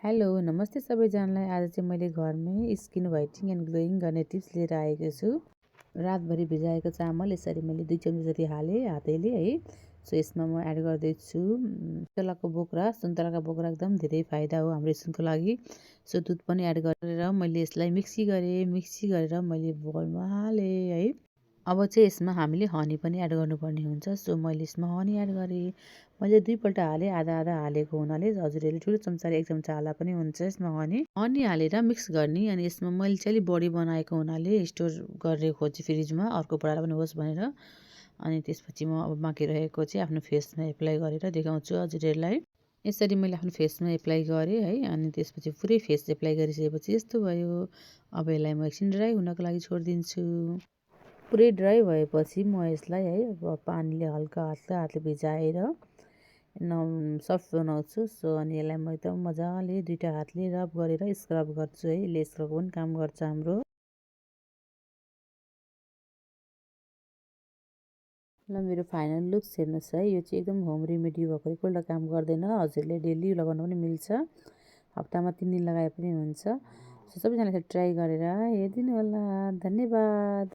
Hello नमस्ते सबैजनालाई। आज चाहिँ मैले घरमै स्किन व्हाइटिङ एन्ड ग्लोइङ गर्ने टिप्स लिएर आएको छु। रातभरि भिजाएको चामल यसरी मैले 2 चम्ची जति हालेँ हातैले है। सो यसमा म एड गर्दैछु सुन्तलाको बोक्रा। सुन्तलाको बोक्रा एकदम धेरै फाइदा हो हाम्रो स्किनको लागि। सो दुध पनि एड गरेर मैले यसलाई मिक्सी गरेर मैले बोलमा हालेँ है। अब चाहिँ यसमा हामीले हनी पनि एड गर्नुपर्ने हुन्छ। सो मैले यसमा हनी एड गरेँ। मैले 2 पल्ट हालेँ, आधा हालेको हुनाले हजुरहरूले ठुलो चम्चाले 1 चम्चा हाल्दा पनि हुन्छ। यसमा हनी हालेर मिक्स गर्ने। अनि यसमा मैले चाहिँ अलिक बढी बनाएको हुनाले स्टोर गरेर खोजेँ फ्रिजमा, अर्को पल्ट पनि होस् भनेर। अनि त्यसपछि म अब बाँकी रहेको चाहिँ आफ्नो फेसमा एप्लाई गरेर देखाउँछु हजुरहरूलाई। यसरी मैले आफ्नो फेसमा एप्लाई गरेँ है। अनि त्यसपछि पुरै फेस एप्लाई गरिसकेपछि यस्तो भयो। अब यसलाई म एकछिन ड्राई हुनको लागि छोडिदिन्छु। पुरै ड्राई भएपछि म यसलाई है अब पानीले हल्का हातले भिजाएर सफ्ट बनाउँछु। सो अनि यसलाई म एकदम मजाले 2टा हातले रब गरेर स्क्रब गर्छु है। यसले स्क्रबको पनि काम गर्छ हाम्रो। ल मेरो फाइनल लुक्स हेर्नुहोस् है। यो चाहिँ एकदम होम रेमेडी भएको एकपल्ट काम गर्दैन। हजुरले डेली लगाउन पनि मिल्छ। हप्तामा 3 दिन लगाए पनि हुन्छ। सो सबैजनाले ट्राई गरेर हेरिदिनु होला। धन्यवाद।